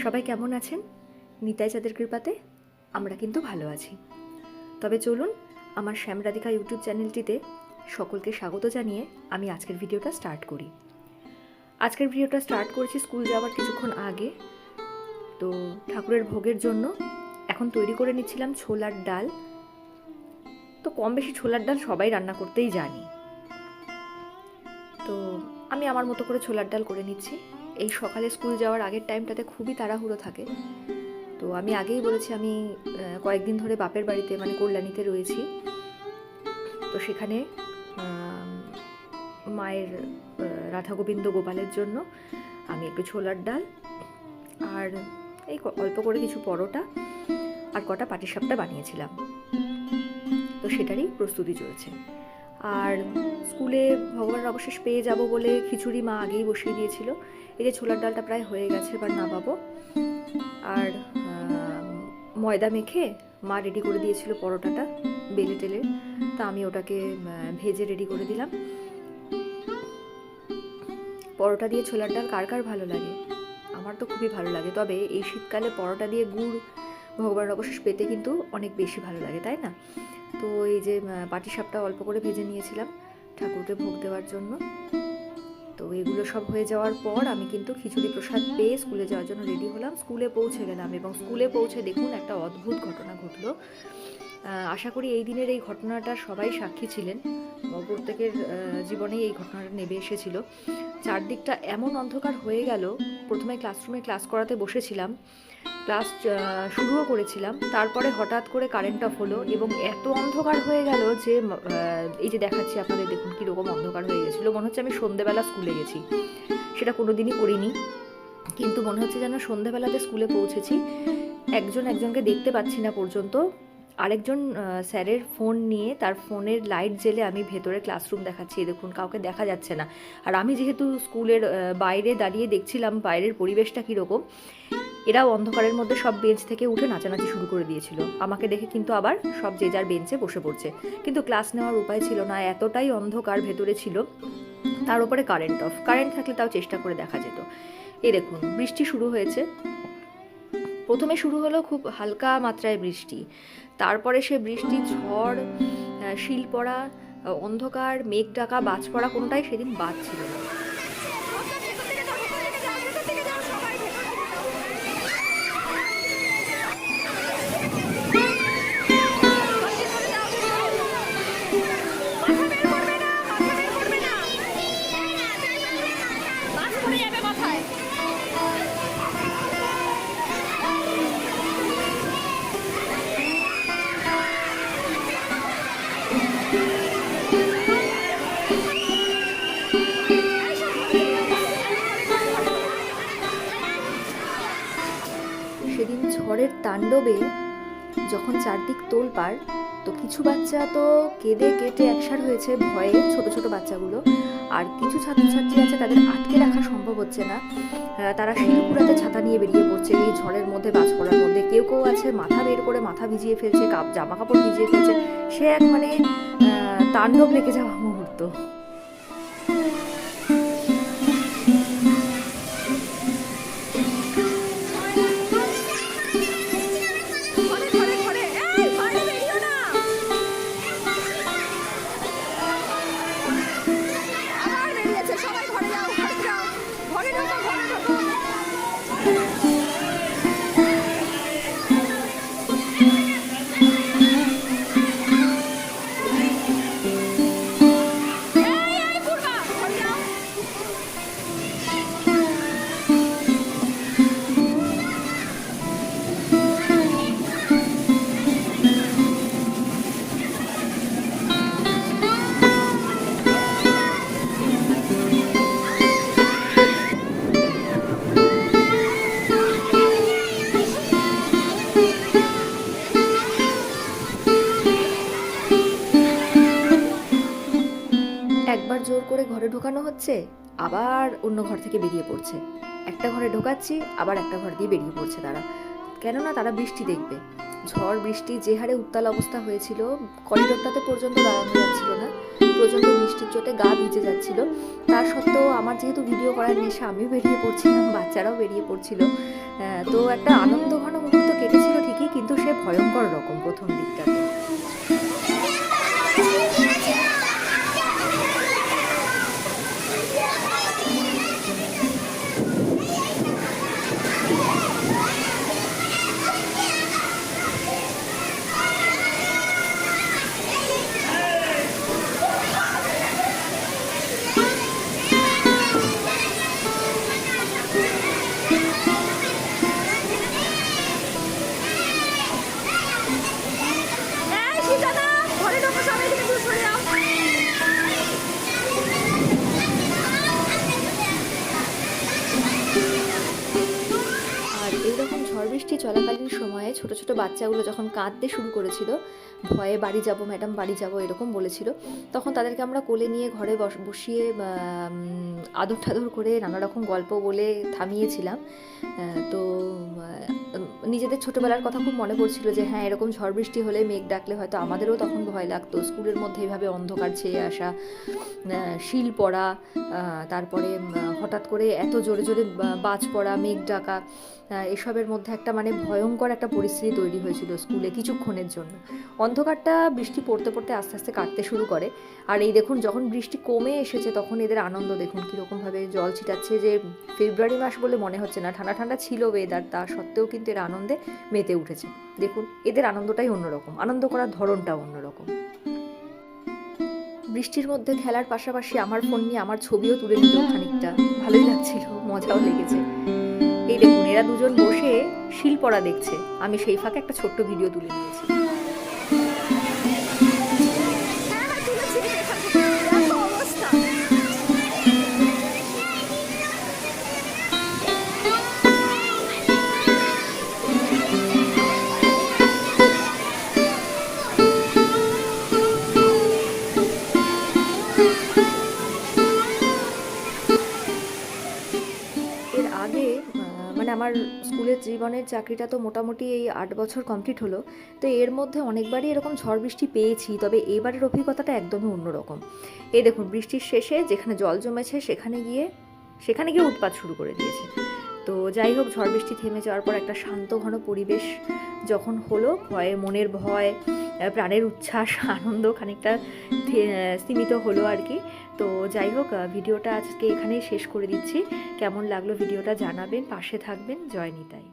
সবাই কেমন আছেন? নিতাই চাঁদের কৃপাতে আমরা কিন্তু ভালো আছি। তবে চলুন আমার শ্যামরাধিকা ইউটিউব চ্যানেলটিতে সকলকে স্বাগত জানিয়ে আমি আজকের ভিডিওটা স্টার্ট করি। আজকের ভিডিওটা স্টার্ট করেছি স্কুল যাওয়ার কিছুক্ষণ আগে। তো ঠাকুরের ভোগের জন্য এখন তৈরি করে নিচ্ছিলাম ছোলার ডাল। তো কম বেশি ছোলার ডাল সবাই রান্না করতেই জানি, তো আমি আমার মতো করে ছোলার ডাল করে নিচ্ছি। এই সকালে স্কুল যাওয়ার আগের টাইমটাতে খুবই তাড়াহুড়ো থাকে। তো আমি আগেই বলেছি আমি কয়েকদিন ধরে বাপের বাড়িতে মানে কল্যাণীতে রয়েছি। তো সেখানে মায়ের রাধা গোবিন্দ গোপালের জন্য আমি একটু ছোলার ডাল আর এই অল্প করে কিছু পরোটা আর কটা পাটিসাপটা বানিয়েছিলাম। তো সেটারই প্রস্তুতি চলছে। আর স্কুলে ভগবানের অবশেষ পেয়ে যাব বলে খিচুড়ি মা আগেই বসিয়ে দিয়েছিল। এই যে ছোলার ডালটা প্রায় হয়ে গেছে, এবার নামাবো। আর ময়দা মেখে মা রেডি করে দিয়েছিল পরোটাটা বেলে টেলে, তা আমি ওটাকে ভেজে রেডি করে দিলাম। পরোটা দিয়ে ছোলার ডাল কার কার ভালো লাগে? আমার তো খুবই ভালো লাগে। তবে এই শীতকালে পরোটা দিয়ে গুড় ভগবানের অবশেষ পেতে কিন্তু অনেক বেশি ভালো লাগে, তাই না? তো এই যে পাটিসাপটা অল্প করে ভেজে নিয়েছিলাম ঠাকুরকে ভোগ দেওয়ার জন্য। তো এগুলো সব হয়ে যাওয়ার পর আমি কিন্তু খিচুড়ি প্রসাদ পেয়ে স্কুলে যাওয়ার জন্য রেডি হলাম। স্কুলে পৌঁছে গেলাম এবং স্কুলে পৌঁছে দেখুন একটা অদ্ভুত ঘটনা ঘটলো। আশা করি এই দিনের এই ঘটনাটা সবাই সাক্ষী ছিলেন, প্রত্যেকের জীবনেই এই ঘটনাটা নেমে এসেছিল। চারদিকটা এমন অন্ধকার হয়ে গেল। প্রথমে ক্লাসরুমে ক্লাস করাতে বসেছিলাম, ক্লাস শুরুও করেছিলাম, তারপরে হঠাৎ করে কারেন্ট অফ হলো এবং এত অন্ধকার হয়ে গেল যে এই যে দেখাচ্ছি আপনাদের, দেখুন কীরকম অন্ধকার হয়ে গেছিলো। মনে হচ্ছে আমি সন্ধেবেলা স্কুলে গেছি, সেটা কোনো দিনই করিনি, কিন্তু মনে হচ্ছে যেন সন্ধেবেলাতে স্কুলে পৌঁছেছি। একজনকে দেখতে পাচ্ছি না পর্যন্ত। আরেকজন স্যারের ফোন নিয়ে তার ফোনের লাইট জেলে আমি ভেতরে ক্লাসরুম দেখাচ্ছি, দেখুন কাউকে দেখা যাচ্ছে না। আর আমি যেহেতু স্কুলের বাইরে দাঁড়িয়ে দেখছিলাম বাইরের পরিবেশটা কীরকম, এরাও অন্ধকারের মধ্যে সব বেঞ্চ থেকে উঠে নাচানাচি শুরু করে দিয়েছিল। আমাকে দেখে কিন্তু আবার সব যে যার বেঞ্চে বসে পড়ছে, কিন্তু ক্লাস নেওয়ার উপায় ছিল না, এতটাই অন্ধকার ভেতরে ছিল। তার উপরে কারেন্ট অফ। কারেন্ট থাকলে তাও চেষ্টা করে দেখা যেত। এই দেখুন বৃষ্টি শুরু হয়েছে। প্রথমে শুরু হলো খুব হালকা মাত্রায় বৃষ্টি, তারপরে সে বৃষ্টি, ঝড়, শিল পড়া, অন্ধকার, মেঘ ডাকা, বাজ পড়া, কোনোটাই সেদিন বাদ ছিল না। সেদিন ঝড়ের তাণ্ডবে যখন চারদিক তোলপাড়, তো কিছু বাচ্চা তো কেঁদে কেটে একসার হয়েছে ভয়ে, ছোট ছোট বাচ্চাগুলো। আর কিছু ছাত্রছাত্রী আছে তাদের আটকে রাখা সম্ভব হচ্ছে না, তারা শিলপুরাতে ছাতা নিয়ে বেরিয়ে পড়ছে এই ঝড়ের মধ্যে, বাজ পড়ার মধ্যে। কেউ কেউ আছে মাথা বের করে মাথা ভিজিয়ে ফেলছে, জামা কাপড় ভিজিয়ে ফেলছে। সে এক মানে তাণ্ডব লেগে যাওয়া মুহূর্ত। একবার জোর করে ঘরে ঢোকানো হচ্ছে, আবার অন্য ঘর থেকে বেরিয়ে পড়ছে। একটা ঘরে ঢোকাচ্ছি, আবার একটা ঘর দিয়ে বেরিয়ে পড়ছে তারা, কেননা তারা বৃষ্টি দেখবে। ঝড় বৃষ্টি যে হারে উত্তাল অবস্থা হয়েছিল, করিডোরটাতে পর্যন্ত দাঁড়ানো যাচ্ছিল না, প্রচণ্ড বৃষ্টির চোটে গা ভিজে যাচ্ছিল। তার সত্ত্বেও আমার যেহেতু ভিডিও করার নেশা, আমিও বেরিয়ে পড়ছিলাম, বাচ্চারাও বেরিয়ে পড়ছিল। তো একটা আনন্দঘন মুহূর্ত কেটেছিল ঠিকই, কিন্তু সে ভয়ঙ্কর রকম প্রথম দিকটাতে। এইরকম ঝড় বৃষ্টি চলাকালীন সময়ে ছোট ছোট বাচ্চাগুলো যখন কাঁদতে শুরু করেছিল, ভয়ে বাড়ি যাব ম্যাডাম, বাড়ি যাব এরকম বলেছিল, তখন তাদেরকে আমরা কোলে নিয়ে ঘরে বসিয়ে আদর টাদর করে নানা রকম গল্প বলে থামিয়েছিলাম। তো নিজেদের ছোটোবেলার কথা খুব মনে পড়ছিল যে হ্যাঁ, এরকম ঝড় বৃষ্টি হলে মেঘ ডাকলে হয়তো আমাদেরও তখন ভয় লাগতো। স্কুলের মধ্যে এইভাবে অন্ধকার ছেয়ে আসা, শিল পড়া, তারপরে হঠাৎ করে এত জোরে জোরে বাজ পড়া, মেঘ ডাকা, এসবের মধ্যে একটা মানে ভয়ঙ্কর একটা পরিস্থিতি তৈরি হয়েছিল স্কুলে কিছুক্ষণের জন্য। অন্ধকারটা বৃষ্টি পড়তে পড়তে আস্তে আস্তে কাটতে শুরু করে। আর এই দেখুন, যখন বৃষ্টি কমে এসেছে তখন এদের আনন্দ দেখুন কীরকমভাবে জল ছিটাচ্ছে। যে ফেব্রুয়ারি মাস বলে মনে হচ্ছে না, ঠান্ডা ঠান্ডা ছিল ওয়েদার, তা সত্ত্বেও কিন্তু এর আনন্দে মেতে উঠেছে। দেখুন, এদের আনন্দটাই অন্যরকম, আনন্দ করার ধরনটাও অন্যরকম। বৃষ্টির মধ্যে খেলার পাশাপাশি আমার ফোন নিয়ে আমার ছবিও তুলে নিল খানিকটা, ভালোই লাগছিল, মজাও লেগেছে। এই দেখুন, এরা দুজন বসে শিল পড়া দেখছে, আমি সেই ফাঁকে একটা ছোট্ট ভিডিও তুলে নিয়েছি। এর আগে মানে আমার স্কুলের জীবনের চাকরিটা তো মোটামুটি এই 8 বছর কমপ্লিট হলো। তো এর মধ্যে অনেকবারই এরকম ঝড় বৃষ্টি পেয়েছি, তবে এবারের অভিজ্ঞতাটা একদমই অন্যরকম। এই দেখুন, বৃষ্টির শেষে যেখানে জল জমেছে সেখানে গিয়ে উৎপাত শুরু করে দিয়েছে। তো যাই হোক, ঝড় বৃষ্টি থেমে যাওয়ার পর একটা শান্ত ঘন পরিবেশ যখন হলো, মনের ভয়, প্রাণের উচ্ছ্বাস, আনন্দ খানিকটা সীমিত হলো আর কি। তো যাই হোক, ভিডিওটা আজকে এখানেই শেষ করে দিচ্ছি। কেমন লাগলো ভিডিওটা জানাবেন, পাশে থাকবেন। জয় নিতাই।